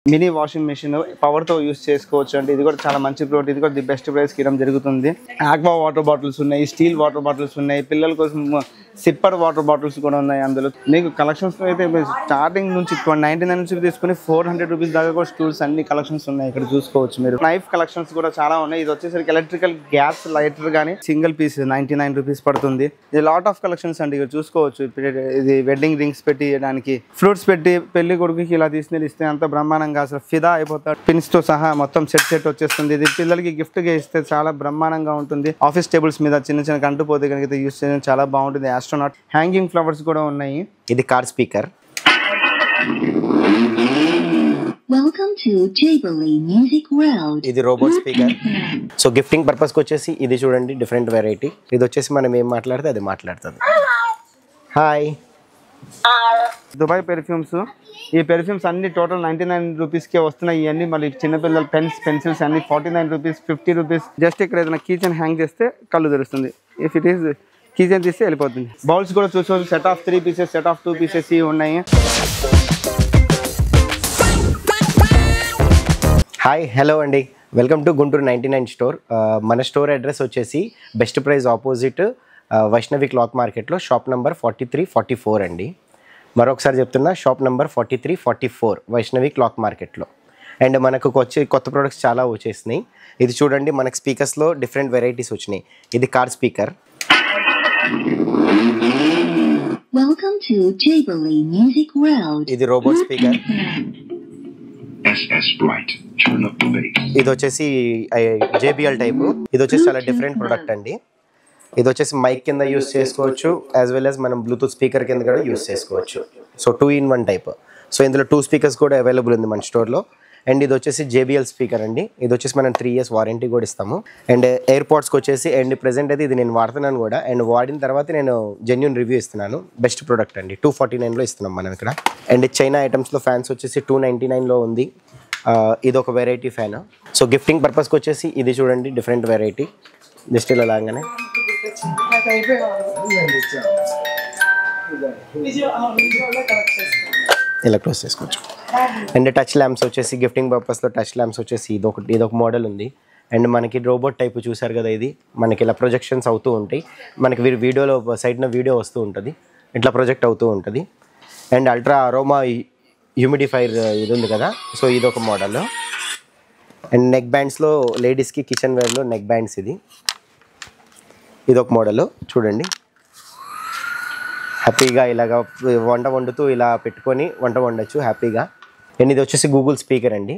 Mini washing machine power తో use చేసుకోవచ్చు అండి. ఇది కూడా చాలా మంచి ప్రోడక్ట్. ఇది కూడా ది బెస్ట్ ప్రైస్ కి ఇవ్వడం జరుగుతుంది. ఆక్వా వాటర్ బాటిల్స్ ఉన్నాయి, స్టీల్ వాటర్ బాటిల్స్ ఉన్నాయి, పిల్లల కోసం సిప్పర్ వాటర్ బాటిల్స్ కూడా ఉన్నాయి. అందులో మీకు కలెక్షన్స్ అయితే స్టార్టింగ్ నుంచి 99 నుంచి తీసుకుని 400 రూపీస్ దాకా కూడా స్టూల్స్ అన్ని కలెక్షన్స్ ఉన్నాయి. ఇక్కడ చూసుకోవచ్చు మీరు. నైఫ్ కలెక్షన్స్ కూడా చాలా ఉన్నాయి. ఇది వచ్చేసరికి ఎలక్ట్రికల్ గ్యాస్ లైటర్ గానీ సింగిల్ పీస్ 99 రూపీస్ పడుతుంది. ఇది లాట్ ఆఫ్ కలెక్షన్స్ అండి. ఇక్కడ చూసుకోవచ్చు. ఇది వెడ్డింగ్ రింగ్స్ పెట్టి ఇవ్వడానికి, ఫ్రూట్స్ పెట్టి పెళ్లి కొడుకుకి ఇలా తీసుకుని ఇస్తే అంత బ్రహ్మాండంగా అసలు ఫిదా అయిపోతాడు. పిన్స్ తో సహా మొత్తం సెట్ వచ్చేస్తుంది. ఇది పిల్లలకి గిఫ్ట్ గా ఇస్తే చాలా బ్రహ్మాండంగా ఉంటుంది. ఆఫీస్ టేబుల్స్ మీద చిన్న కంటుపోతే కనుక యూస్ చేయడం చాలా బాగుంటుంది. ఆస్ట్రోనాట్ హ్యాంగింగ్ ఫ్లవర్స్ కూడా ఉన్నాయి. ఇది car speaker. Welcome to Jubilee Music World. ఇది robot speaker. So gifting purpose కి వచ్చేసి ఇది చూడండి డిఫరెంట్ వెరైటీ. ఇది వచ్చేసి మనం ఏం మాట్లాడితే అది మాట్లాడుతుంది. హాయ్. Dubai perfumes. ఈ పెర్ఫ్యూమ్స్ అన్ని టోటల్ 99 రూపీస్కే వస్తున్నాయి. ఇవన్నీ మళ్ళీ చిన్నపిల్లల పెన్సిల్స్ అన్ని 49 రూపీస్, 50 రూపీస్. జస్ట్ ఇక్కడ ఏదైనా కీచెన్ హ్యాంగ్ చేస్తే కళ్ళు తెరుస్తుంది. ఇఫ్ ఇట్ ఈస్ కీచెన్ తీస్తే వెళ్ళిపోతుంది. బౌల్స్ కూడా చూసుకోవచ్చు. Set of 3 pieces, set of 2 pieces ఉన్నాయి. హాయ్, హలో అండి, వెల్కమ్ టు గుంటూరు 99 స్టోర్. మన స్టోర్ అడ్రస్ వచ్చేసి best price opposite Vaishnavi cloth మార్కెట్లో షాప్ నెంబర్ 4344 అండి. మరొకసారి చెప్తున్నా, షాప్ నెంబర్ 4344 వైష్ణవి క్లాత్ మార్కెట్లో. అండ్ మనకు కొత్త ప్రొడక్ట్స్ చాలా వచ్చేసినాయి. ఇది చూడండి, మనకు స్పీకర్స్లో డిఫరెంట్ వెరైటీస్ వచ్చినాయి. ఇది car speaker. Welcome to Jubilee Music World. ఇది robot speaker. SS Bright, turn up the bass. ఇది వచ్చేసి JBL టైపు. ఇది వచ్చేసి చాలా డిఫరెంట్ ప్రొడక్ట్ అండి. ఇది వచ్చేసి మైక్ కింద యూస్ చేసుకోవచ్చు, యాజ్ వెల్ యాజ్ మనం బ్లూటూత్ స్పీకర్ కింద కూడా యూస్ చేసుకోవచ్చు. So 2-in-1 type. సో ఇందులో 2 స్పీకర్స్ కూడా అవైలబుల్ ఉంది మన స్టోర్లో. అండ్ ఇది వచ్చేసి JBL స్పీకర్ అండి. ఇది వచ్చేసి మనం 3 years వారంటీ కూడా ఇస్తాము. అండ్ ఎయిర్పాడ్స్కి వచ్చేసి అండ్ ప్రెసెంట్ అయితే ఇది నేను వాడుతున్నాను కూడా. అండ్ వాడిన తర్వాత నేను జెన్యూన్ రివ్యూ ఇస్తున్నాను. బెస్ట్ ప్రోడక్ట్ అండి. 249లో ఇస్తున్నాం మనం ఇక్కడ. అండ్ చైనా ఐటమ్స్లో ఫ్యాన్స్ వచ్చేసి 299లో ఉంది. ఇది ఒక వెరైటీ ఫ్యాన్. సో గిఫ్టింగ్ పర్పస్కి వచ్చేసి ఇది చూడండి డిఫరెంట్ వెరైటీ. జస్ట్ ఇలా లాగానే ఇలా క్లోజ్ చేసుకోవచ్చు. అండ్ టచ్ ల్యాంప్స్ వచ్చేసి గిఫ్టింగ్ పర్పస్లో టచ్ ల్యాంప్స్ వచ్చేసి ఇదొక మోడల్ ఉంది. అండ్ మనకి రోబోట్ టైప్ చూసారు కదా, ఇది మనకి ఇలా ప్రొజెక్షన్స్ అవుతూ ఉంటాయి. మనకి వీడియోలో సైడ్న వీడియో వస్తూ ఉంటుంది, ఇట్లా ప్రొజెక్ట్ అవుతూ ఉంటుంది. అండ్ అల్ట్రా అరోమా హ్యూమిడిఫైర్ ఇది ఉంది కదా, సో ఇదొక మోడల్. అండ్ నెక్ బ్యాండ్స్లో లేడీస్కి కిచెన్ వేర్లో నెక్ బ్యాండ్స్ ఇదొక మోడల్ చూడండి. హ్యాపీగా ఇలాగ వంట వండుతూ ఇలా పెట్టుకొని వంట వండొచ్చు హ్యాపీగా. అండ్ ఇది వచ్చేసి గూగుల్ స్పీకర్ అండి.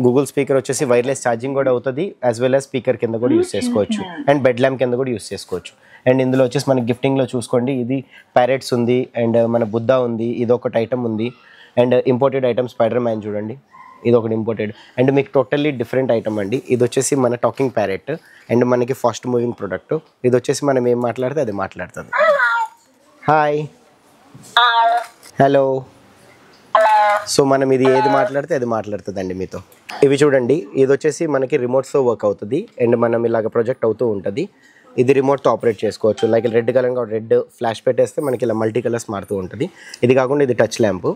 గూగుల్ స్పీకర్ వచ్చేసి వైర్లెస్ ఛార్జింగ్ కూడా అవుతుంది, యాజ్ వెల్ యాజ్ స్పీకర్ కింద కూడా యూస్ చేసుకోవచ్చు. అండ్ బెడ్ ల్యాంప్ కింద కూడా యూస్ చేసుకోవచ్చు. అండ్ ఇందులో వచ్చేసి మనకి గిఫ్టింగ్లో చూసుకోండి, ఇది ప్యారెట్స్ ఉంది, అండ్ మన బుద్ధ ఉంది, ఇది ఒకటి ఐటమ్ ఉంది. And imported item spider man చూడండి, ఇది ఒకటి ఇంపోర్టెడ్. అండ్ మీకు టోటల్లీ డిఫరెంట్ ఐటమ్ అండి. ఇది వచ్చేసి మన టాకింగ్ ప్యారెట్. అండ్ మనకి ఫాస్ట్ మూవింగ్ ప్రోడక్ట్. ఇది వచ్చేసి మనం ఏం మాట్లాడితే అది మాట్లాడుతుంది. Hi, hello. సో మనం ఇది ఏది మాట్లాడితే అది మాట్లాడుతుంది అండి మీతో. ఇవి చూడండి, ఇది వచ్చేసి మనకి రిమోట్స్తో వర్క్ అవుతుంది. అండ్ మనం ఇలాగ ప్రొజెక్ట్ అవుతూ ఉంటుంది. ఇది రిమోట్తో ఆపరేట్ చేసుకోవచ్చు. లైక్ రెడ్ కలర్గా రెడ్ ఫ్లాష్ పెట్టేస్తే మనకి ఇలా మల్టీ కలర్స్ మారుతూ ఉంటుంది. ఇది కాకుండా ఇది టచ్ ల్యాంప్,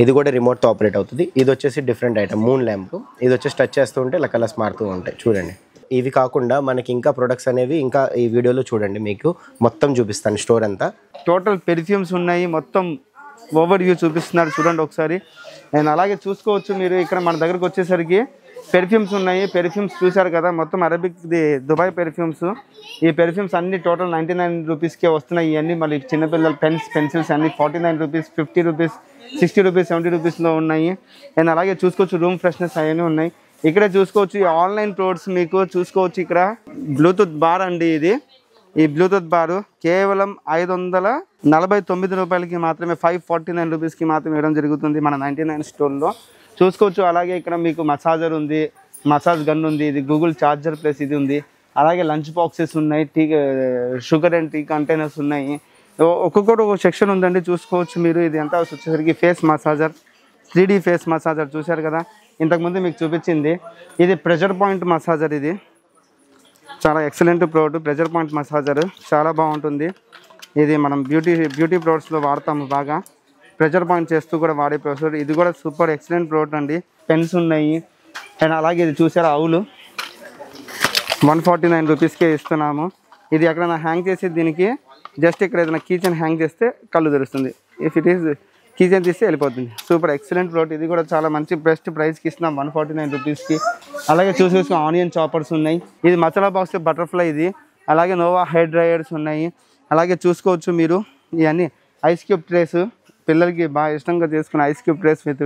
ఇది కూడా రిమోట్తో ఆపరేట్ అవుతుంది. ఇది వచ్చేసి డిఫరెంట్ ఐటమ్ మూన్ ల్యాంప్. ఇది వచ్చేసి టచ్ చేస్తూ ఉంటే ఇలా కలర్స్ మారుతూ ఉంటాయి చూడండి. ఇవి కాకుండా మనకి ఇంకా ప్రొడక్ట్స్ అనేవి ఇంకా ఈ వీడియోలో చూడండి, మీకు మొత్తం చూపిస్తాను స్టోర్ అంతా. టోటల్ పెర్ఫ్యూమ్స్ ఉన్నాయి. మొత్తం ఓవర్ వ్యూ చూపిస్తున్నారు చూడండి ఒకసారి. అండ్ అలాగే చూసుకోవచ్చు మీరు ఇక్కడ మన దగ్గరకు వచ్చేసరికి పెర్ఫ్యూమ్స్ ఉన్నాయి. పెర్ఫ్యూమ్స్ చూశారు కదా, మొత్తం అరబిక్ది దుబాయ్ పెర్ఫ్యూమ్స్. ఈ పెర్ఫ్యూమ్స్ అన్ని టోటల్ 99 రూపీస్కే వస్తున్నాయి. ఇవన్నీ మళ్ళీ చిన్నపిల్లల పెన్సిల్స్ అన్ని 49 రూపీస్, 50 రూపీస్, 60 రూపీస్, 70 రూపీస్లో ఉన్నాయి. అండ్ అలాగే చూసుకోవచ్చు రూమ్ ఫ్రెష్నెస్ అవన్నీ ఉన్నాయి. ఇక్కడ చూసుకోవచ్చు ఈ ఆన్లైన్ ప్రోడక్ట్స్ మీకు చూసుకోవచ్చు. ఇక్కడ బ్లూటూత్ బార్ అండి. ఈ బ్లూటూత్ బారు కేవలం 549 రూపాయలకి మాత్రమే, 549 రూపీస్కి మాత్రమే ఇవ్వడం జరుగుతుంది మన 99 స్టోర్లో చూసుకోవచ్చు. అలాగే ఇక్కడ మీకు మసాజర్ ఉంది, మసాజ్ గన్ ఉంది, ఇది గూగుల్ ఛార్జర్ ప్లస్ ఇది ఉంది. అలాగే లంచ్ బాక్సెస్ ఉన్నాయి, tea sugar and tea containers ఉన్నాయి. ఒక్కొక్కటి ఒక సెక్షన్ ఉందండి చూసుకోవచ్చు మీరు. ఇది ఎంత వచ్చేసరికి face massager, 3D face massager చూశారు కదా ఇంతకుముందు మీకు చూపించింది. ఇది ప్రెషర్ పాయింట్ మసాజర్. ఇది చాలా excellent product. Pressure point massager చాలా బాగుంటుంది. ఇది మనం బ్యూటీ ప్రొడక్ట్స్లో వాడతాము బాగా. ప్రెషర్ పాయింట్ చేస్తూ కూడా వాడే ప్రాసెసర్. ఇది కూడా సూపర్ ఎక్సలెంట్ ప్రోడక్ట్ అండి. పెన్స్ ఉన్నాయి. అండ్ అలాగే ఇది చూసారా అవులు 149 రూపీస్కే ఇస్తున్నాము. ఇది ఎక్కడైనా హ్యాంగ్ చేసి దీనికి జస్ట్ ఇక్కడ ఏదైనా కీచెన్ హ్యాంగ్ చేస్తే కళ్ళు తెరుస్తుంది. ఇఫ్ ఇట్ ఈస్ కీచెన్ తీస్తే వెళ్ళిపోతుంది. Super excellent product. ఇది కూడా చాలా మంచి బెస్ట్ ప్రైస్కి ఇస్తున్నాం 149 రూపీస్కి. అలాగే చూసి ఆనియన్ చాపర్స్ ఉన్నాయి. ఇది మసాలా బాక్స్ బటర్ఫ్లై ఇది. అలాగే నోవా హెయిర్ డ్రైయర్స్ ఉన్నాయి. అలాగే చూసుకోవచ్చు మీరు ఇవన్నీ ఐస్ క్యూబ్ ట్రేస్, పిల్లలకి బాగా ఇష్టంగా చేసుకున్న ice cube trace with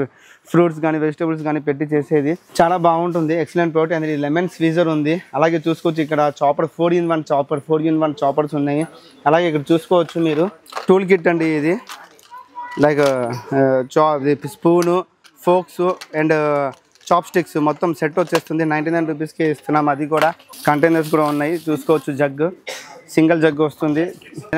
fruits కానీ వెజిటబుల్స్ కానీ పెట్టి చేసేది చాలా బాగుంటుంది. Excellent product. అండ్ లెమన్ స్వీజర్ ఉంది. అలాగే చూసుకోవచ్చు ఇక్కడ చాపర్ 4-in-1 చాపర్స్ ఉన్నాయి. అలాగే ఇక్కడ చూసుకోవచ్చు మీరు టూల్ కిట్ అండి. ఇది like spoon, forks and chopsticks మొత్తం సెట్ వచ్చేస్తుంది. 99 రూపీస్కే ఇస్తున్నాం. అది కూడా కంటైనర్స్ కూడా ఉన్నాయి. చూసుకోవచ్చు జగ్, సింగిల్ జగ్ వస్తుంది.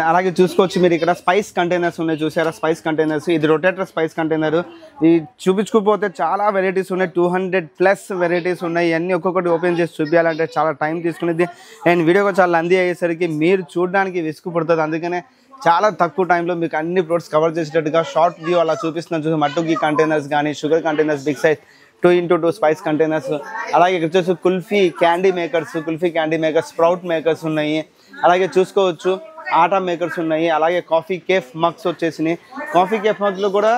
అలాగే చూసుకోవచ్చు మీరు ఇక్కడ స్పైస్ కంటైనర్స్ ఉన్నాయి. చూసారా స్పైస్ కంటైనర్స్. ఇది రొటేటర్ స్పైస్ కంటైనర్. ఇది చూపించుకోపోతే చాలా వెరైటీస్ ఉన్నాయి. 200+ వెరైటీస్ ఉన్నాయి. అన్నీ ఒక్కొక్కటి ఓపెన్ చేసి చూపించాలంటే చాలా టైం తీసుకునేది. అండ్ వీడియోగా చాలా లెంతీ అయ్యేసరికి మీరు చూడడానికి విసుగు పడుతుంది. అందుకనే చాలా తక్కువ టైంలో మీకు అన్ని ప్రోడక్ట్స్ కవర్ చేసేటట్టుగా షార్ట్ వ్యూ అలా చూపిస్తున్నాను. చూసి మట్టుకి కంటైనర్స్ కానీ sugar containers big size 2x2 spice containers. అలాగే ఇక్కడ వచ్చేసి kulfi candy makers, sprout makers ఉన్నాయి. అలాగే చూసుకోవచ్చు ఆటా మేకర్స్ ఉన్నాయి. అలాగే కాఫీ కేఫ్ మగ్స్ వచ్చేసినాయి. కాఫీ కేఫ్ మగ్స్లో కూడా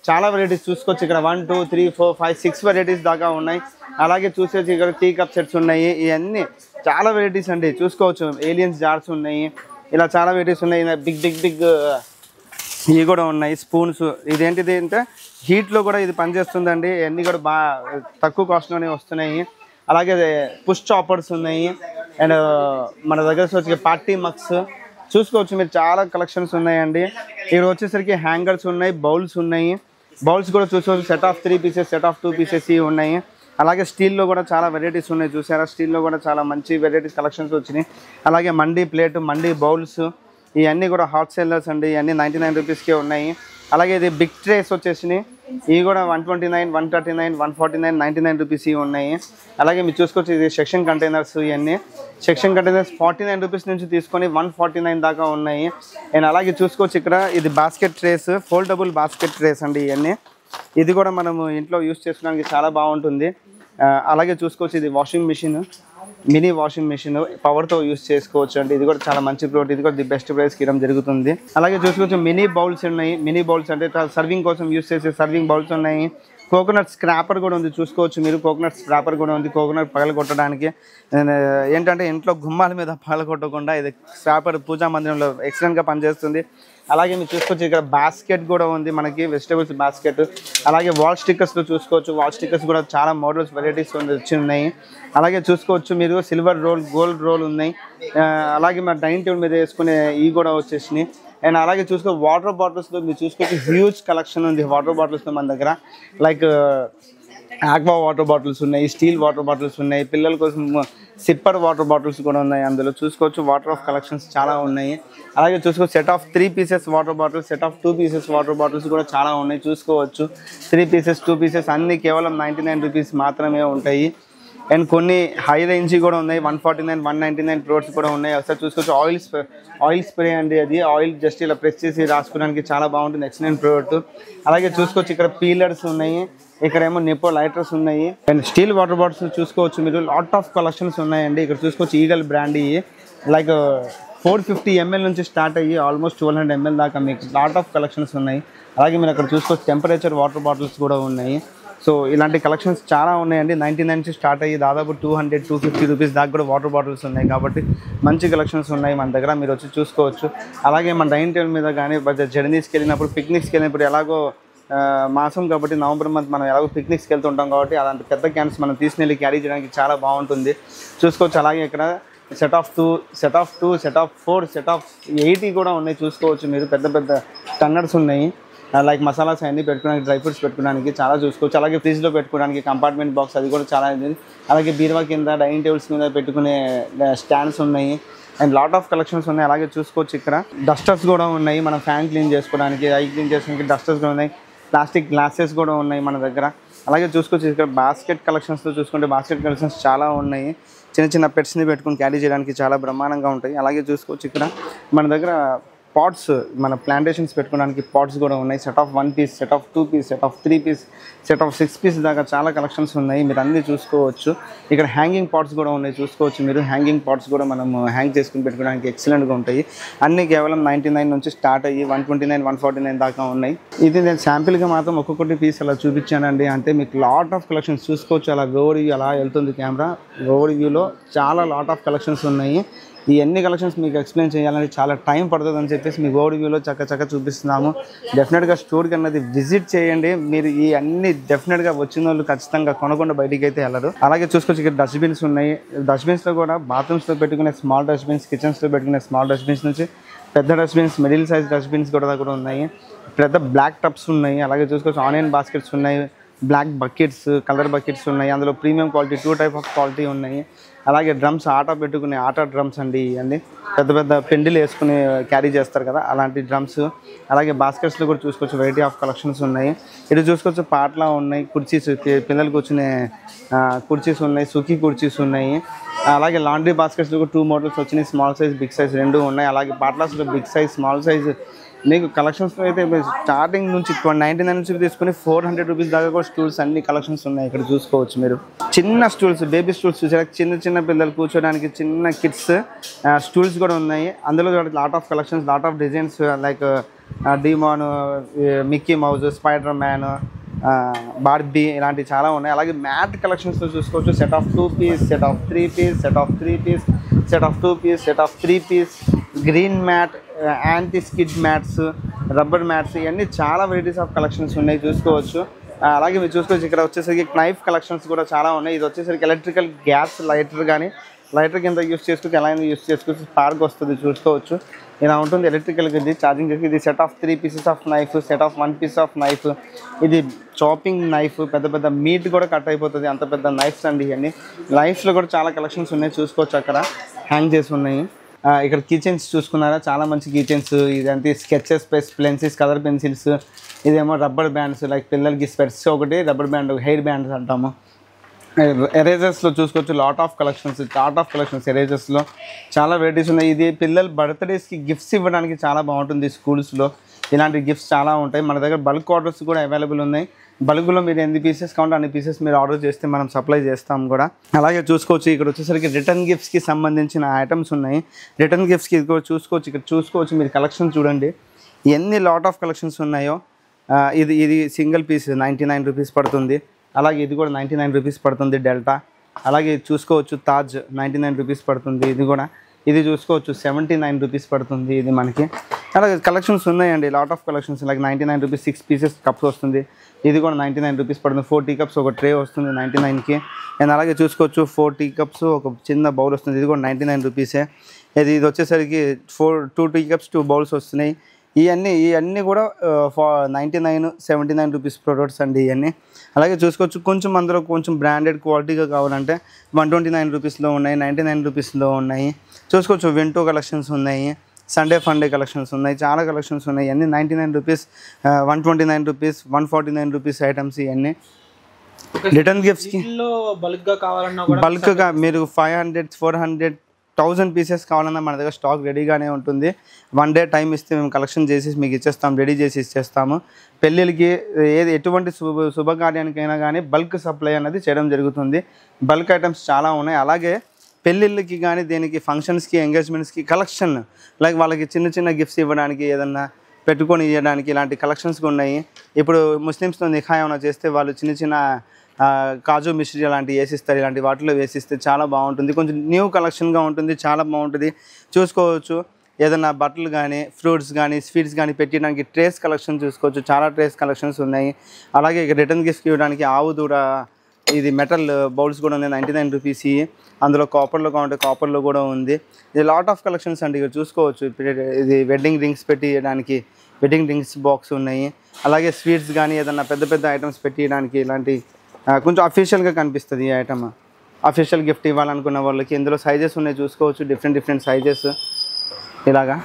చాలా వెరైటీస్ చూసుకోవచ్చు. ఇక్కడ 1 2 3 4 5 6 వెరైటీస్ దాకా ఉన్నాయి. అలాగే చూసేసి ఇక్కడ టీ కప్ సెట్స్ ఉన్నాయి. ఇవన్నీ చాలా వెరైటీస్ అండి. చూసుకోవచ్చు ఏలియన్స్ జార్స్ ఉన్నాయి. ఇలా చాలా వెరైటీస్ ఉన్నాయి. బిగ్ ఇవి కూడా ఉన్నాయి. స్పూన్స్. ఇదేంటిది అంటే హీట్లో కూడా ఇది పనిచేస్తుందండి. ఇవన్నీ కూడా బాగా తక్కువ కాస్ట్లోనే వస్తున్నాయి. అలాగే పుష్ చాపర్స్ ఉన్నాయి. అండ్ మన దగ్గర వచ్చి పార్టీ మగ్స్ చూసుకోవచ్చు మీరు. చాలా కలెక్షన్స్ ఉన్నాయండి. ఇక్కడ వచ్చేసరికి హ్యాంగర్స్ ఉన్నాయి, బౌల్స్ ఉన్నాయి. బౌల్స్ కూడా చూసుకోవచ్చు. Set of 3 pieces, set of 2 pieces ఉన్నాయి. అలాగే స్టీల్లో కూడా చాలా వెరైటీస్ ఉన్నాయి. చూసారా స్టీల్లో కూడా చాలా మంచి వెరైటీస్ కలెక్షన్స్ వచ్చినాయి. అలాగే మండీ ప్లేట్, మండీ బౌల్స్ ఇవన్నీ కూడా హాట్ సెల్లర్స్ అండి. ఇవన్నీ 99 రూపీస్కే ఉన్నాయి. అలాగే ఇది బిగ్ ట్రేస్ వచ్చేసినాయి. ఇవి కూడా 129, 139, 149, 99 రూపీస్ ఇవి ఉన్నాయి. అలాగే మీరు చూసుకోవచ్చు ఇది సెక్షన్ కంటైనర్స్. ఇవన్నీ సెక్షన్ కంటైనర్స్ 49 రూపీస్ నుంచి తీసుకొని 149 దాకా ఉన్నాయి. అండ్ అలాగే చూసుకోవచ్చు ఇక్కడ ఇది basket trace, foldable basket trace అండి. ఇవన్నీ ఇది కూడా మనము ఇంట్లో యూస్ చేసుకోవడానికి చాలా బాగుంటుంది. అలాగే చూసుకోవచ్చు ఇది washing machine, mini washing machine పవర్తో యూస్ చేసుకోవచ్చు అండి. ఇది కూడా చాలా మంచి ప్రోడక్ట్. ఇది కూడా ది బెస్ట్ ప్రైస్కి ఇవ్వడం జరుగుతుంది. అలాగే చూసుకోవచ్చు మినీ బౌల్స్ ఉన్నాయి. మినీ బౌల్స్ అంటే సర్వింగ్ కోసం యూస్ చేసే సర్వింగ్ బౌల్స్ ఉన్నాయి. కోకోనట్ స్క్రాపర్ కూడా ఉంది. చూసుకోవచ్చు మీరు కోకోనట్ స్క్రాపర్ కూడా ఉంది. కోకోనట్ పగల కొట్టడానికి ఏంటంటే ఇంట్లో గుమ్మాల మీద పగల కొట్టకుండా ఇది స్క్రాపర్ పూజా మందిరంలో ఎక్సలెంట్గా పనిచేస్తుంది. అలాగే మీరు చూసుకోవచ్చు ఇక్కడ బాస్కెట్ కూడా ఉంది మనకి, వెజిటేబుల్స్ బాస్కెట్. అలాగే వాల్ స్టిక్కర్స్లో చూసుకోవచ్చు. వాల్ స్టిక్కర్స్ కూడా చాలా మోడల్స్ వెరైటీస్ వచ్చి ఉన్నాయి. అలాగే చూసుకోవచ్చు మీరు సిల్వర్ రోల్, గోల్డ్ రోల్ ఉన్నాయి. అలాగే మన డైనింగ్ టేబుల్ మీద వేసుకునే ఇవి కూడా వచ్చేసినాయి. అండ్ అలాగే చూసుకో వాటర్ బాటిల్స్లో మీరు చూసుకోవచ్చు హ్యూజ్ కలెక్షన్ ఉంది. వాటర్ బాటిల్స్లో మన దగ్గర లైక్ ఆక్వా వాటర్ బాటిల్స్ ఉన్నాయి, స్టీల్ వాటర్ బాటిల్స్ ఉన్నాయి, పిల్లల కోసం సిప్పర్ వాటర్ బాటిల్స్ కూడా ఉన్నాయి. అందులో చూసుకోవచ్చు వాటర్ ఆఫ్ కలెక్షన్స్ చాలా ఉన్నాయి. అలాగే చూసుకోవచ్చు set of 3 pieces water bottles, set of 2 pieces water bottles కూడా చాలా ఉన్నాయి. చూసుకోవచ్చు 3 పీసెస్ 2 పీసెస్ అన్నీ కేవలం 99 రూపీస్ మాత్రమే ఉంటాయి. అండ్ కొన్ని హై రేంజ్ కూడా ఉన్నాయి. 149, 199 ప్రోడక్ట్స్ కూడా ఉన్నాయి. ఒకసారి చూసుకోవచ్చు ఆయిల్ స్ప్రే అండి. అది ఆయిల్ జస్ట్ ఇలా ప్రెస్ చేసి రాసుకోవడానికి చాలా బాగుంటుంది. Excellent product. అలాగే చూసుకోవచ్చు ఇక్కడ పీలర్స్ ఉన్నాయి. ఇక్కడేమో నిపో లైటర్స్ ఉన్నాయి. అండ్ స్టీల్ వాటర్ బాటిల్స్ చూసుకోవచ్చు మీరు. లాట్ ఆఫ్ కలెక్షన్స్ ఉన్నాయండి. ఇక్కడ చూసుకోవచ్చు ఈగల్ బ్రాండ్ లైక్ 450 ml నుంచి స్టార్ట్ అయ్యి ఆల్మోస్ట్ 1200 ml దాకా మీకు లాట్ ఆఫ్ కలెక్షన్స్ ఉన్నాయి. అలాగే మీరు అక్కడ చూసుకోవచ్చు టెంపరేచర్ వాటర్ బాటిల్స్ కూడా ఉన్నాయి. సో ఇలాంటి కలెక్షన్స్ చాలా ఉన్నాయండి. 99 నుంచి స్టార్ట్ అయ్యి దాదాపు 200, 250 రూపీస్ దాకా కూడా వాటర్ బాటిల్స్ ఉన్నాయి. కాబట్టి మంచి కలెక్షన్స్ ఉన్నాయి మన దగ్గర, మీరు వచ్చి చూసుకోవచ్చు. అలాగే మన డైనింగ్ టేబుల్ మీద కానీ జర్నీస్కి వెళ్ళినప్పుడు, పిక్నిక్స్కి వెళ్ళినప్పుడు ఎలాగో మాసం కాబట్టి నవంబర్ మంత్ మనం ఎలాగో పిక్నిక్స్కి వెళ్తుంటాం కాబట్టి అలాంటి పెద్ద క్యాన్స్ మనం తీసుకెళ్ళి క్యారీ చేయడానికి చాలా బాగుంటుంది. చూసుకోవచ్చు. అలాగే ఇక్కడ set of 2, set of 2, set of 4, set of 80 కూడా ఉన్నాయి. చూసుకోవచ్చు మీరు. పెద్ద పెద్ద టన్నర్స్ ఉన్నాయి. లైక్ మసాలాస్ అన్నీ పెట్టుకోవడానికి, డ్రై ఫ్రూట్స్ పెట్టుకోవడానికి చాలా చూసుకోవచ్చు. అలాగే ఫ్రిడ్జ్లో పెట్టుకోవడానికి కంపార్ట్మెంట్ బాక్స్ అది కూడా చాలా ఉంది. అలాగే బీరువా కింద, డైనింగ్ టేబుల్స్ మీద పెట్టుకునే స్టాండ్స్ ఉన్నాయి. అండ్ లాట్ ఆఫ్ కలెక్షన్స్ ఉన్నాయి. అలాగే చూసుకోవచ్చు ఇక్కడ డస్టర్స్ కూడా ఉన్నాయి. మనం ఫ్యాన్ క్లీన్ చేసుకోవడానికి, ఐ క్లీన్ చేసుకోవడానికి డస్టర్స్ కూడా ఉన్నాయి. ప్లాస్టిక్ గ్లాసెస్ కూడా ఉన్నాయి మన దగ్గర. అలాగే చూసుకోవచ్చు ఇక్కడ బాస్కెట్ కలెక్షన్స్లో చూసుకుంటే బాస్కెట్ కలెక్షన్స్ చాలా ఉన్నాయి. చిన్న చిన్న పెట్స్ని పెట్టుకుని క్యారీ చేయడానికి చాలా బ్రహ్మాండంగా ఉంటాయి. అలాగే చూసుకోవచ్చు ఇక్కడ మన దగ్గర పాట్స్ మన ప్లాంటేషన్స్ పెట్టుకోవడానికి పాట్స్ కూడా ఉన్నాయి. Set of 1 piece, set of 2 piece, set of 3 piece, set of 6 piece దాకా చాలా కలెక్షన్స్ ఉన్నాయి. మీరు అన్నీ చూసుకోవచ్చు. ఇక్కడ హ్యాంగింగ్ పాట్స్ కూడా ఉన్నాయి, చూసుకోవచ్చు మీరు. హ్యాంగింగ్ పాట్స్ కూడా మనం హ్యాంగ్ చేసుకుని పెట్టుకోవడానికి ఎక్సలెంట్గా ఉంటాయి. అన్నీ కేవలం 99 నుంచి స్టార్ట్ అయ్యి 129, 149 దాకా ఉన్నాయి. ఇది నేను శాంపిల్గా మాత్రం ఒక్కొక్కటి పీస్ అలా చూపించానండి. అంటే మీకు లాట్ ఆఫ్ కలెక్షన్స్ చూసుకోవచ్చు. అలా ఓవర్ వ్యూ అలా వెళ్తుంది కెమెరా. ఓవర్ వ్యూలో చాలా లాట్ ఆఫ్ కలెక్షన్స్ ఉన్నాయి. ఈ అన్ని కలెక్షన్స్ మీకు ఎక్స్ప్లెయిన్ చేయాలంటే చాలా టైం పడుతుంది అని చెప్పేసి మీకు ఓవర్ వ్యూలో చక్క చూపిస్తున్నాము. డెఫినెట్గా స్టోర్కి అన్నది విజిట్ చేయండి. మీరు ఈ అన్ని డెఫినెట్గా వచ్చిన వాళ్ళు ఖచ్చితంగా కొనకుండా బయటికి అయితే వెళ్ళరు. అలాగే చూసుకోవచ్చు ఇక్కడ డస్ట్బిన్స్ ఉన్నాయి. డస్ట్బిన్స్లో కూడా బాత్రూమ్స్లో పెట్టుకునే స్మాల్ డస్ట్బిన్స్, కిచెన్స్లో పెట్టుకునే స్మాల్ డస్ట్బిన్స్ నుంచి పెద్ద డస్ట్బిన్స్, మిడిల్ సైజ్ డస్ట్బిన్స్ కూడా ఉన్నాయి. పెద్ద బ్లాక్ టబ్స్ ఉన్నాయి. అలాగే చూసుకోవచ్చు ఆనియన్ బాస్కెట్స్ ఉన్నాయి, బ్లాక్ బకెట్స్, కలర్ బకెట్స్ ఉన్నాయి. అందులో premium quality 2 type of quality ఉన్నాయి. అలాగే డ్రమ్స్, ఆటా పెట్టుకునే ఆటా డ్రమ్స్ అండి ఇవన్నీ. పెద్ద పెండిలు వేసుకుని క్యారీ చేస్తారు కదా అలాంటి డ్రమ్స్. అలాగే బాస్కెట్స్లో కూడా చూసుకోవచ్చు వెరైటీ ఆఫ్ కలెక్షన్స్ ఉన్నాయి. ఇటు చూసుకోవచ్చు పాట్లా ఉన్నాయి, కుర్చీస్, పిల్లలు కూర్చునే కుర్చీస్ ఉన్నాయి, సుఖీ కుర్చీస్ ఉన్నాయి. అలాగే లాండ్రీ బాస్కెట్స్లో కూడా 2 మోడల్స్ వచ్చినాయి, స్మాల్ సైజ్, బిగ్ సైజ్ 2 ఉన్నాయి. అలాగే పాట్లాస్లో బిగ్ సైజ్, స్మాల్ సైజ్ మీకు కలెక్షన్స్లో అయితే స్టార్టింగ్ నుంచి 99 నుంచి తీసుకుని 400 రూపీస్ దాకా కూడా స్టూల్స్ అన్ని కలెక్షన్స్ ఉన్నాయి. ఇక్కడ చూసుకోవచ్చు మీరు. చిన్న స్టూల్స్, బేబీ స్టూల్స్ చూసారా, చిన్న పిల్లలు కూర్చోడానికి చిన్న కిడ్స్ స్టూల్స్ కూడా ఉన్నాయి. అందులో lot of collections, lot of designs like demon, Mickey Mouse, Spider Man, Barbie ఇలాంటివి చాలా ఉన్నాయి. అలాగే మ్యాట్ కలెక్షన్స్లో చూసుకోవచ్చు. Set of 2 piece, set of 3 piece, set of 3 piece, set of 2 piece, set of 3 piece, green mat, anti skid mats, rubber mats, ఇవన్నీ చాలా varieties of collections ఉన్నాయి చూసుకోవచ్చు. అలాగే మీరు చూసుకోవచ్చు ఇక్కడ వచ్చేసరికి నైఫ్ కలెక్షన్స్ కూడా చాలా ఉన్నాయి. ఇది వచ్చేసరికి ఎలక్ట్రికల్ గ్యాస్ లైటర్ కానీ లైటర్ కింద యూస్ చేసుకోవచ్చు, ఎలా యూస్ చేసుకోవచ్చు, స్పార్క్ వస్తుంది చూసుకోవచ్చు. ఇలా ఉంటుంది ఎలక్ట్రికల్ ఇది ఛార్జింగ్ చేసి. ఇది set of 3 pieces of knife, set of 1 piece of knife. ఇది చాపింగ్ నైఫ్, పెద్ద మీట్ కూడా కట్ అయిపోతుంది, అంత పెద్ద నైఫ్స్ అండి ఇవన్నీ. నైఫ్స్లో కూడా చాలా కలెక్షన్స్ ఉన్నాయి చూసుకోవచ్చు. అక్కడ హ్యాంగ్ చేసి ఉన్నాయి. ఇక్కడ కీచెన్స్ చూసుకున్నారా, చాలా మంచి కీచెన్స్. ఇదంటే స్కెచెస్, పెన్సిల్స్, కలర్ పెన్సిల్స్. ఇదేమో రబ్బర్ బ్యాండ్స్, లైక్ పిల్లలకి స్పెట్స్ ఒకటి, రబ్బర్ బ్యాండ్, హెయిర్ బ్యాండ్స్ అంటాము. ఎరేజర్స్లో చూసుకోవచ్చు లాట్ ఆఫ్ కలెక్షన్స్ ఎరేజర్స్లో చాలా వెరైటీస్ ఉన్నాయి. ఇది పిల్లలు బర్త్డేస్కి గిఫ్ట్స్ ఇవ్వడానికి చాలా బాగుంటుంది. స్కూల్స్లో ఇలాంటి గిఫ్ట్స్ చాలా ఉంటాయి. మన దగ్గర బల్క్ ఆర్డర్స్ కూడా అవైలబుల్ ఉన్నాయి. బల్క్లో మీరు ఎన్ని పీసెస్ కావాలంటే అన్ని పీసెస్ మీరు ఆర్డర్ చేస్తే మనం సప్లై చేస్తాం కూడా. అలాగే చూసుకోవచ్చు ఇక్కడ వచ్చేసరికి రిటర్న్ గిఫ్ట్స్కి సంబంధించిన ఐటమ్స్ ఉన్నాయి. రిటర్న్ గిఫ్ట్స్కి ఇది కూడా చూసుకోవచ్చు. ఇక్కడ చూసుకోవచ్చు మీరు కలెక్షన్ చూడండి ఎన్ని లాట్ ఆఫ్ కలెక్షన్స్ ఉన్నాయో. ఇది సింగిల్ పీస్ 99 రూపీస్ పడుతుంది. అలాగే ఇది కూడా 99 రూపీస్ పడుతుంది డెల్టా. అలాగే చూసుకోవచ్చు తాజ్ 99 రూపీస్ పడుతుంది. ఇది చూసుకోవచ్చు 79 రూపీస్ పడుతుంది ఇది మనకి. అలాగే కలెక్షన్స్ ఉన్నాయండి lot of collections. Like 99 rupees 6 pieces cups వస్తుంది. ఇది కూడా 99 రూపీస్ పడుతుంది. 4 టీ కప్స్ ఒక ట్రే వస్తుంది 99కి. అండ్ అలాగే చూసుకోవచ్చు 4 టీ కప్స్ ఒక చిన్న బౌల్ వస్తుంది. ఇది కూడా 99 రూపీసే. ఇది వచ్చేసరికి 2 టీ కప్స్ 2 బౌల్స్ వస్తున్నాయి. ఇవన్నీ కూడా 99, 79 రూపీస్ ప్రొడక్ట్స్ అండి ఇవన్నీ. అలాగే చూసుకోవచ్చు కొంచెం అందులో కొంచెం బ్రాండెడ్ క్వాలిటీగా కావాలంటే 129 రూపీస్లో ఉన్నాయి, 99 రూపీస్లో ఉన్నాయి. చూసుకోవచ్చు వింటో కలెక్షన్స్ ఉన్నాయి, సండే ఫండే కలెక్షన్స్ ఉన్నాయి, చాలా కలెక్షన్స్ ఉన్నాయి. ఇవన్నీ 99 రూపీస్, 129 రూపీస్, 149 రూపీస్ ఐటమ్స్ ఇవన్నీ. రిటర్న్ గిఫ్ట్స్కి బల్క్గా మీరు 500, 400, 1000 పీసెస్ కావాలన్నా మన దగ్గర స్టాక్ రెడీగానే ఉంటుంది. 1 డే టైం ఇస్తే మేము కలెక్షన్ చేసి మీకు ఇచ్చేస్తాం, రెడీ చేసి ఇచ్చేస్తాము. పెళ్ళిళ్ళకి ఎటువంటి శుభకార్యానికైనా కానీ బల్క్ సప్లై అనేది చేయడం జరుగుతుంది. బల్క్ ఐటమ్స్ చాలా ఉన్నాయి. అలాగే పెళ్ళిళ్ళకి కానీ దేనికి ఫంక్షన్స్కి, ఎంగేజ్మెంట్స్కి కలెక్షన్ లైక్ వాళ్ళకి చిన్న గిఫ్ట్స్ ఇవ్వడానికి, ఏదన్నా పెట్టుకొని ఇవ్వడానికి ఇలాంటి కలెక్షన్స్ ఉన్నాయి. ఇప్పుడు ముస్లిమ్స్తో నిఖా ఏమైనా చేస్తే వాళ్ళు చిన్న కాజు మిశ్రీ అలాంటివి వేసిస్తారు. ఇలాంటి వాటిలో వేసిస్తే చాలా బాగుంటుంది. కొంచెం న్యూ కలెక్షన్గా ఉంటుంది, చాలా బాగుంటుంది. చూసుకోవచ్చు ఏదైనా బట్టలు కానీ, ఫ్రూట్స్ కానీ, స్వీట్స్ కానీ పెట్టడానికి ట్రేస్ కలెక్షన్ చూసుకోవచ్చు. చాలా ట్రేస్ కలెక్షన్స్ ఉన్నాయి. అలాగే ఇక రిటర్న్ గిఫ్ట్కి ఇవ్వడానికి ఆవు దూడ ఇది మెటల్ బౌల్స్ కూడా ఉన్నాయి 99 రూపీస్. అందులో కాపర్లో కావాలంటే కాపర్లో కూడా ఉంది. ఇది లాట్ ఆఫ్ కలెక్షన్స్ అండి. ఇక్కడ చూసుకోవచ్చు ఇది వెడ్డింగ్ రింగ్స్ పెట్టి ఇవ్వడానికి వెడ్డింగ్ రింగ్స్ బాక్స్ ఉన్నాయి. అలాగే స్వీట్స్ కానీ ఏదన్నా పెద్ద ఐటమ్స్ పెట్టి ఇవ్వడానికి ఇలాంటి కొంచెం అఫీషియల్గా కనిపిస్తుంది ఈ ఐటమ్. అఫీషియల్ గిఫ్ట్ ఇవ్వాలనుకున్న వాళ్ళకి ఇందులో సైజెస్ ఉన్నాయి చూసుకోవచ్చు. డిఫరెంట్ సైజెస్ ఇలాగా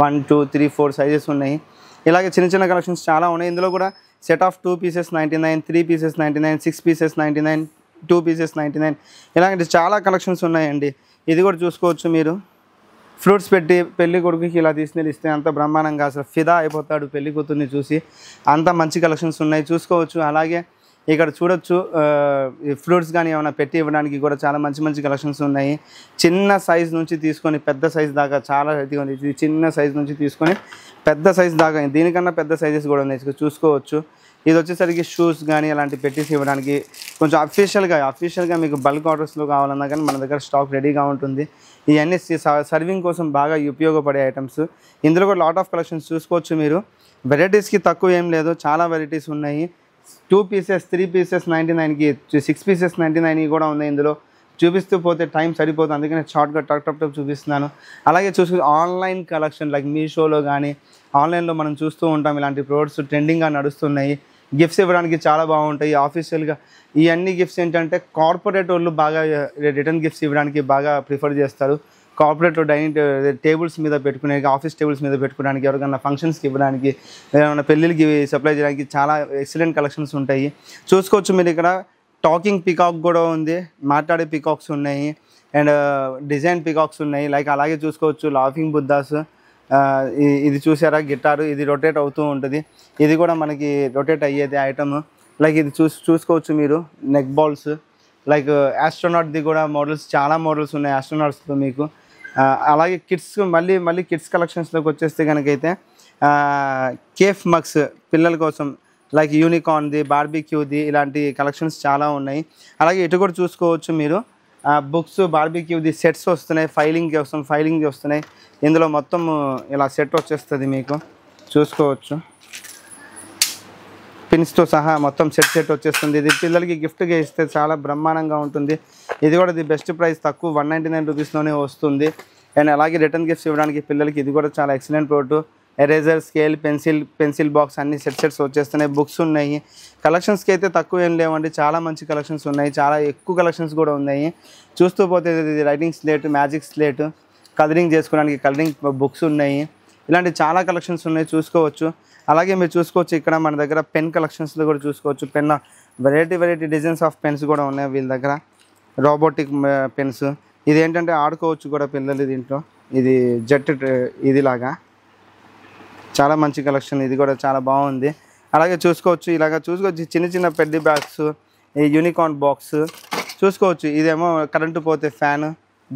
1, 2, 3, 4 సైజెస్ ఉన్నాయి. ఇలాగే చిన్న కలెక్షన్స్ చాలా ఉన్నాయి. ఇందులో కూడా set of 2 pieces 99, 3 pieces 99, 6 pieces 99, 2 pieces 99 ఇలాంటి చాలా కలెక్షన్స్ ఉన్నాయండి. ఇది కూడా చూసుకోవచ్చు మీరు. ఫ్రూట్స్ పెట్టి పెళ్లి కొడుకుకి ఇలా తీసుకెళ్ళి ఇస్తే అంత బ్రహ్మాండంగా అసలు ఫిదా అయిపోతాడు పెళ్లి కూతుర్ని చూసి. అంత మంచి కలెక్షన్స్ ఉన్నాయి చూసుకోవచ్చు. అలాగే ఇక్కడ చూడొచ్చు ఈ ఫ్రూట్స్ కానీ ఏమైనా పెట్టి ఇవ్వడానికి కూడా చాలా మంచి మంచి కలెక్షన్స్ ఉన్నాయి. చిన్న సైజ్ నుంచి తీసుకొని పెద్ద సైజ్ దాకా చాలా ఇది ఉంది. ఇది చిన్న సైజ్ నుంచి తీసుకొని పెద్ద సైజ్ దాకా, దీనికన్నా పెద్ద సైజెస్ కూడా ఉన్నాయి చూసుకోవచ్చు. ఇది వచ్చేసరికి షూస్ కానీ అలాంటి పెట్టేసి ఇవ్వడానికి కొంచెం అఫీషియల్గా మీకు బల్క్ ఆర్డర్స్లో కావాలన్నా కానీ మన దగ్గర స్టాక్ రెడీగా ఉంటుంది. ఇవన్నీ సర్వింగ్ కోసం బాగా ఉపయోగపడే ఐటమ్స్. ఇందులో కూడా లాట్ ఆఫ్ కలెక్షన్స్ చూసుకోవచ్చు మీరు. వెరైటీస్కి తక్కువ ఏం లేదు, చాలా వెరైటీస్ ఉన్నాయి. 2 pieces 3 pieces 99కి, 6 pieces 99 కూడా ఉన్నాయి. ఇందులో చూపిస్తూ పోతే టైం సరిపోతుంది, అందుకని షార్ట్గా టక్ చూపిస్తున్నాను. అలాగే ఆన్లైన్ కలెక్షన్ లైక్ మీషోలో కానీ ఆన్లైన్లో మనం చూస్తూ ఉంటాం. ఇలాంటి ప్రోడక్ట్స్ ట్రెండింగ్గా నడుస్తున్నాయి. గిఫ్ట్స్ ఇవ్వడానికి చాలా బాగుంటాయి. ఆఫీషియల్గా ఇవన్నీ గిఫ్ట్స్ ఏంటంటే కార్పొరేట్ వాళ్ళు బాగా రిటర్న్ గిఫ్ట్స్ ఇవ్వడానికి బాగా ప్రిఫర్ చేస్తారు. కార్పొరేట్ డైనింగ్ టేబుల్స్ మీద పెట్టుకునే, ఆఫీస్ టేబుల్స్ మీద పెట్టుకోవడానికి, ఎవరికైనా ఫంక్షన్స్కి ఇవ్వడానికి, ఏమైనా పెళ్ళిళ్ళకి సప్లై చేయడానికి చాలా ఎక్సలెంట్ కలెక్షన్స్ ఉంటాయి చూసుకోవచ్చు. మీరు ఇక్కడ టాకింగ్ పికాక్ కూడా ఉంది, మాట్లాడే పికాక్స్ ఉన్నాయి, అండ్ డిజైన్ పికాక్స్ ఉన్నాయి. లైక్ అలాగే చూసుకోవచ్చు లాఫింగ్ బుద్ధాస్. ఇది చూసారా గిటారు, ఇది రొటేట్ అవుతూ ఉంటుంది. ఇది కూడా మనకి రొటేట్ అయ్యేది ఐటమ్. లైక్ ఇది చూసుకోవచ్చు మీరు. నెక్ బాల్స్ లైక్ ఆస్ట్రోనాట్ది కూడా మోడల్స్, చాలా మోడల్స్ ఉన్నాయి ఆస్ట్రోనాట్స్తో మీకు. అలాగే కిడ్స్ మళ్ళీ కిడ్స్ కలెక్షన్స్లోకి వచ్చేస్తే కనుకైతే కేఫ్ మగ్స్ పిల్లల కోసం లైక్ యూనికార్న్ది, బార్బీక్యూది ఇలాంటి కలెక్షన్స్ చాలా ఉన్నాయి. అలాగే ఇటు కూడా చూసుకోవచ్చు మీరు. బుక్స్ బార్బీక్యూది సెట్స్ వస్తున్నాయి, ఫైలింగ్ వస్తున్నాయి. ఇందులో మొత్తం ఇలా సెట్ వచ్చేస్తుంది మీకు చూసుకోవచ్చు. పిన్స్తో సహా మొత్తం సెట్ వచ్చేస్తుంది. ఇది పిల్లలకి గిఫ్ట్గా ఇస్తే చాలా బ్రహ్మాండంగా ఉంటుంది. ఇది కూడా ది బెస్ట్ ప్రైస్, తక్కువ 199 రూపీస్లోనే వస్తుంది. అండ్ అలాగే రిటర్న్ గిఫ్ట్స్ ఇవ్వడానికి పిల్లలకి ఇది కూడా చాలా excellent product. Eraser, scale, pencil box అన్ని సెట్స్ వచ్చేస్తున్నాయి. బుక్స్ ఉన్నాయి. కలెక్షన్స్కి అయితే తక్కువ ఏం లేవండి, చాలా మంచి కలెక్షన్స్ ఉన్నాయి, చాలా ఎక్కువ కలెక్షన్స్ కూడా ఉన్నాయి. చూస్తూ పోతే ఇది writing slate, magic slate, colouring చేసుకోవడానికి కలరింగ్ బుక్స్ ఉన్నాయి. ఇలాంటి చాలా కలెక్షన్స్ ఉన్నాయి చూసుకోవచ్చు. అలాగే మీరు చూసుకోవచ్చు ఇక్కడ మన దగ్గర పెన్ కలెక్షన్స్లో కూడా చూసుకోవచ్చు. వెరైటీ డిజైన్స్ ఆఫ్ పెన్స్ కూడా ఉన్నాయి వీళ్ళ దగ్గర. రోబోటిక్ పెన్స్, ఇది ఏంటంటే ఆడుకోవచ్చు కూడా పిల్లలు దీంట్లో. ఇది జెట్ ఇదిలాగా చాలా మంచి కలెక్షన్, ఇది కూడా చాలా బాగుంది. అలాగే చూసుకోవచ్చు చిన్న పెద్ద బ్యాగ్స్, ఈ యూనికార్న్ బాక్స్ చూసుకోవచ్చు. ఇదేమో కరెంటు పోతే ఫ్యాన్,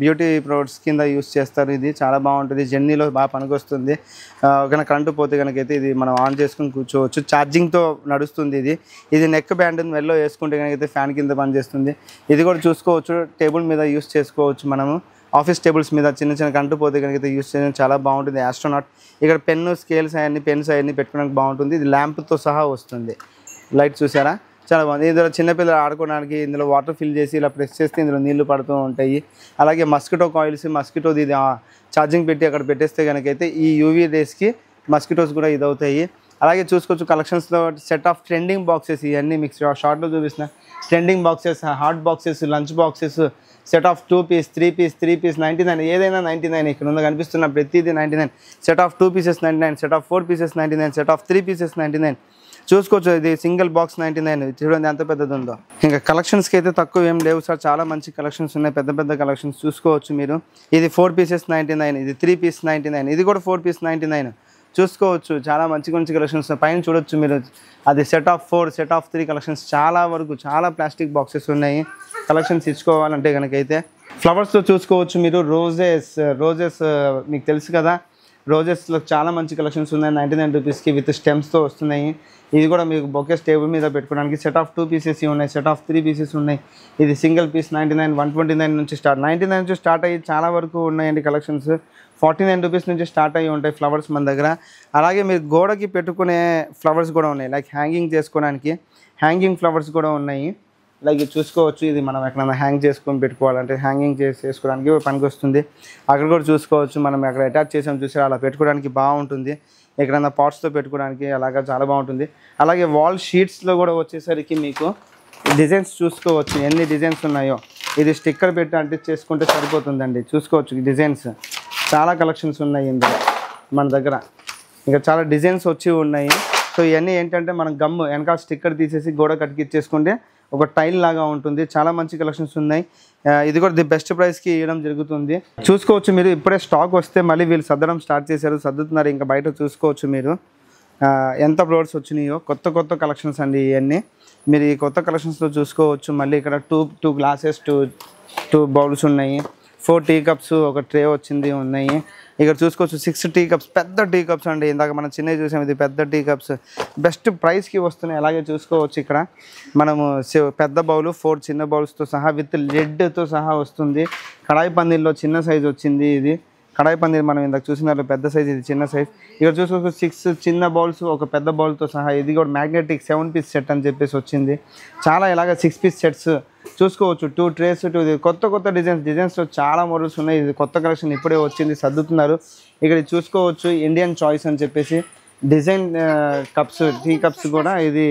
బ్యూటీ ప్రొడక్ట్స్ కింద యూస్ చేస్తారు. ఇది చాలా బాగుంటుంది, జర్నీలో బాగా పనికొస్తుంది. ఒకవేళ కరెంటు పోతే కనుకైతే ఇది మనం ఆన్ చేసుకుని కూర్చోవచ్చు. ఛార్జింగ్తో నడుస్తుంది. ఇది నెక్ బ్యాండ్ మెల్లో వేసుకుంటే కనుకైతే ఫ్యాన్ కింద పనిచేస్తుంది. ఇది కూడా చూసుకోవచ్చు, టేబుల్ మీద యూస్ చేసుకోవచ్చు మనము. ఆఫీస్ టేబుల్స్ మీద చిన్న కరెంటు పోతే కనుకైతే యూస్ చేయడం చాలా బాగుంటుంది. ఆస్ట్రోనాట్ ఇక్కడ పెన్ను, స్కేల్స్ పెన్స్ అవన్నీ పెట్టుకోవడానికి బాగుంటుంది. ఇది ల్యాంప్తో సహా వస్తుంది. లైట్ చూసారా చాలా బాగుంది. ఇందులో చిన్నపిల్లలు ఆడుకోవడానికి ఇందులో వాటర్ ఫిల్ చేసి ఇలా ప్రెస్ చేస్తే ఇందులో నీళ్లు పడుతూ ఉంటాయి. అలాగే మస్కిటో కాయిల్స్, మస్కిటోది ఇది ఛార్జింగ్ పెట్టి అక్కడ పెట్టేస్తే కనుకైతే ఈ యూవీ రేస్కి మస్కిటోస్ కూడా ఇదవుతాయి. అలాగే చూసుకోవచ్చు కలెక్షన్స్లో సెట్ ఆఫ్ ట్రెండింగ్ బాక్సెస్, ఇవన్నీ మీకు షార్ట్లో చూపిస్తున్న trending boxes, hot boxes, lunch boxes, set of 2 piece 3 piece 99, ఏదైనా 99. ఇక్కడ ఉందో కనిపిస్తున్న ప్రతిదీ 99. Set of 2 pieces 99, set of 4 pieces 99, set of 3 pieces 99 చూసుకోవచ్చు. ఇది సింగిల్ బాక్స్ 99. చూడండి ఎంత పెద్దది ఉందో. ఇంకా కలెక్షన్స్కి అయితే తక్కువ ఏం లేవు సార్, చాలా మంచి కలెక్షన్స్ ఉన్నాయి, పెద్ద కలెక్షన్స్ చూసుకోవచ్చు మీరు. ఇది 4 pieces 99, ఇది 3 piece 99, ఇది కూడా 4 piece 99 చూసుకోవచ్చు. చాలా మంచి కలెక్షన్స్ పైన చూడొచ్చు మీరు. అది set of 4, set of 3 collections చాలా ప్లాస్టిక్ బాక్సెస్ ఉన్నాయి కలెక్షన్స్ ఇచ్చుకోవాలంటే కనుకైతే. ఫ్లవర్స్తో చూసుకోవచ్చు మీరు. రోజెస్ మీకు తెలుసు కదా, రోజెస్లో చాలా మంచి కలెక్షన్స్ ఉన్నాయి. 99 రూపీస్కి విత్ స్టెమ్స్తో వస్తున్నాయి. ఇది కూడా మీకు బొకేస్ టేబుల్ మీద పెట్టుకోవడానికి సెట్ ఆఫ్ 2 pieces ఉన్నాయి, సెట్ ఆఫ్ 3 pieces ఉన్నాయి. ఇది సింగిల్ పీస్ 99, 129 నుంచి స్టార్ట్, 99 నుంచి స్టార్ట్ అయ్యి చాలా వరకు ఉన్నాయండి కలెక్షన్స్. 49 రూపీస్ నుంచి స్టార్ట్ అయ్యి ఉంటాయి ఫ్లవర్స్ మన దగ్గర. అలాగే మీరు గోడకి పెట్టుకునే ఫ్లవర్స్ కూడా ఉన్నాయి, లైక్ హ్యాంగింగ్ చేసుకోవడానికి హ్యాంగింగ్ ఫ్లవర్స్ కూడా ఉన్నాయి. లైక్ చూసుకోవచ్చు, ఇది మనం ఎక్కడైనా హ్యాంగ్ చేసుకొని పెట్టుకోవాలంటే హ్యాంగింగ్ చేసుకోవడానికి పనికి వస్తుంది. అక్కడ కూడా చూసుకోవచ్చు, మనం అక్కడ అటాచ్ చేసాం చూసారా, అలా పెట్టుకోవడానికి బాగుంటుంది. ఎక్కడైనా పాట్స్తో పెట్టుకోవడానికి అలాగా చాలా బాగుంటుంది. అలాగే వాల్ షీట్స్లో కూడా వచ్చేసరికి మీకు డిజైన్స్ చూసుకోవచ్చు, ఎన్ని డిజైన్స్ ఉన్నాయో. ఇది స్టిక్కర్ పెట్టి అంటించేసుకుంటే సరిపోతుందండి. చూసుకోవచ్చు డిజైన్స్, చాలా కలెక్షన్స్ ఉన్నాయి ఇందులో మన దగ్గర. ఇంకా చాలా డిజైన్స్ వచ్చి ఉన్నాయి. సో ఇవన్నీ ఏంటంటే మనం వెనకాల స్టిక్కర్ తీసేసి గోడ కట్టించేసుకుంటే ఒక టైల్ లాగా ఉంటుంది. చాలా మంచి కలెక్షన్స్ ఉన్నాయి. ఇది కూడా ది బెస్ట్ ప్రైస్కి ఇవ్వడం జరుగుతుంది. చూసుకోవచ్చు మీరు. ఇప్పుడే స్టాక్ వస్తే మళ్ళీ వీళ్ళు సర్దడం స్టార్ట్ చేశారు, సర్దుతున్నారు. ఇంకా బయట చూసుకోవచ్చు మీరు ఎంత ఫ్లోర్స్ వచ్చినాయో. కొత్త కలెక్షన్స్ అండి ఇవన్నీ. మీరు ఈ కొత్త కలెక్షన్స్లో చూసుకోవచ్చు. మళ్ళీ ఇక్కడ టూ గ్లాసెస్, టూ బౌల్స్ ఉన్నాయి. 4 టీ కప్స్, ఒక ట్రే వచ్చింది ఉన్నాయి. ఇక్కడ చూసుకోవచ్చు 6 టీ కప్స్, పెద్ద టీ కప్స్ అండి. ఇందాక మనం చిన్నవి చూసాం, ఇది పెద్ద టీ కప్స్ బెస్ట్ ప్రైస్కి వస్తున్నాయి. అలాగే చూసుకోవచ్చు ఇక్కడ మనము పెద్ద బౌలు 4 చిన్న బౌల్స్తో సహా విత్ లిడ్తో సహా వస్తుంది. కడాయి పందిర్లో చిన్న సైజ్ వచ్చింది. ఇది కడాయి పందిర్ మనం ఇందాక చూసిన పెద్ద సైజ్, ఇది చిన్న సైజ్. ఇక్కడ చూసుకోవచ్చు 6 చిన్న బౌల్స్, ఒక పెద్ద బౌల్తో సహా. ఇది కూడా మ్యాగ్నెటిక్ 7 పీస్ సెట్ అని చెప్పేసి వచ్చింది. చాలా ఇలాగ 6 పీస్ సెట్స్ చూసుకోవచ్చు. 2 ట్రేస్, కొత్త డిజైన్స్లో చాలా మోడల్స్ ఉన్నాయి. ఇది కొత్త కలెక్షన్ ఇప్పుడే వచ్చింది, సర్దుతున్నారు. ఇక్కడ చూసుకోవచ్చు ఇండియన్ చాయిస్ అని చెప్పేసి డిజైన్ కప్స్, టీ కప్స్ కూడా ఇది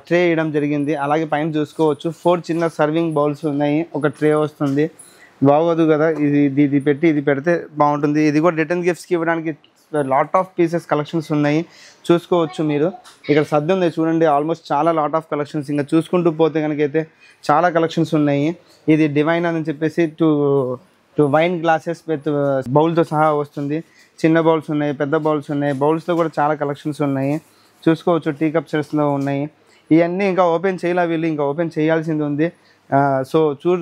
ట్రే వేయడం జరిగింది. అలాగే పైన చూసుకోవచ్చు 4 చిన్న సర్వింగ్ బౌల్స్ ఉన్నాయి, ఒక ట్రే వస్తుంది. బాగోదు కదా, ఇది పెట్టి ఇది పెడితే బాగుంటుంది. ఇది కూడా రిటర్న్ గిఫ్ట్స్కి ఇవ్వడానికి లాట్ ఆఫ్ పీసెస్ కలెక్షన్స్ ఉన్నాయి. చూసుకోవచ్చు మీరు. ఇక్కడ సర్ది ఉంది చూడండి, ఆల్మోస్ట్ చాలా లాట్ ఆఫ్ కలెక్షన్స్. ఇంకా చూసుకుంటూ పోతే కనుకైతే చాలా కలెక్షన్స్ ఉన్నాయి. ఇది డివైన్ అని చెప్పేసి టూ వైన్ గ్లాసెస్ విత్ బౌల్తో సహా వస్తుంది. చిన్న బౌల్స్ ఉన్నాయి, పెద్ద బౌల్స్ ఉన్నాయి. బౌల్స్లో కూడా చాలా కలెక్షన్స్ ఉన్నాయి. చూసుకోవచ్చు టీ కప్ సెట్స్లో ఉన్నాయి. ఇవన్నీ ఇంకా ఓపెన్ చేయాలి వీళ్ళు, ఇంకా ఓపెన్ చేయాల్సింది ఉంది. సో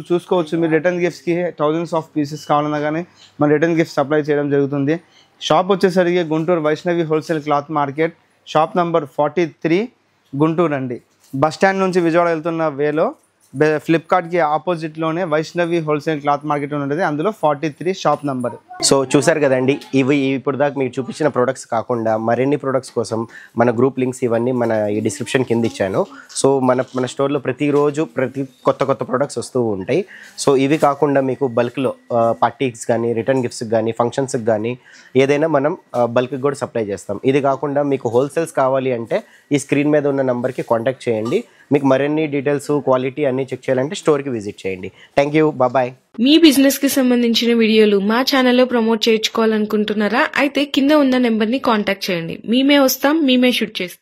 చూసుకోవచ్చు మీరు. రిటర్న్ గిఫ్ట్స్కి థౌజండ్స్ ఆఫ్ పీసెస్ కావాలన్నా కానీ మన రిటర్న్ గిఫ్ట్స్ సప్లై చేయడం జరుగుతుంది. షాప్ వచ్చేసరికి Guntur Vaishnavi wholesale cloth market, shop number 43, Guntur అండి. బస్ స్టాండ్ నుంచి విజయవాడ వెళ్తున్న వేలో ఫ్లిప్కార్ట్కి ఆపోజిట్లోనే వైష్ణవి హోల్సేల్ క్లాత్ మార్కెట్ ఉంటుంది. అందులో 43 షాప్ నంబర్. సో చూసారు కదండి, ఇవి ఇప్పుడు దాకా మీకు చూపించిన ప్రొడక్ట్స్ కాకుండా మరిన్ని ప్రొడక్ట్స్ కోసం మన గ్రూప్ లింక్స్ ఇవన్నీ మన ఈ డిస్క్రిప్షన్ కింద ఇచ్చాను. సో మన స్టోర్లో ప్రతిరోజు కొత్త ప్రొడక్ట్స్ వస్తూ ఉంటాయి. సో ఇవి కాకుండా మీకు బల్క్లో పార్టీస్ కానీ, రిటర్న్ గిఫ్ట్స్కి కానీ, ఫంక్షన్స్కి కానీ ఏదైనా మనం బల్క్కి కూడా సప్లై చేస్తాం. ఇది కాకుండా మీకు హోల్సేల్స్ కావాలి అంటే ఈ స్క్రీన్ మీద ఉన్న నెంబర్కి కాంటాక్ట్ చేయండి. మీకు మరిన్ని డీటెయిల్స్, క్వాలిటీ అన్నీ చెక్ చేయాలంటే స్టోర్కి విజిట్ చేయండి. Thank you, bye. మీ బిజినెస్ కి సంబంధించిన వీడియోలు మా ఛానల్లో ప్రమోట్ చేయించుకోవాలనుకుంటున్నారా? అయితే కింద ఉన్న నెంబర్ ని కాంటాక్ట్ చేయండి. మేమే వస్తాం, మేమే షూట్ చేస్తాం.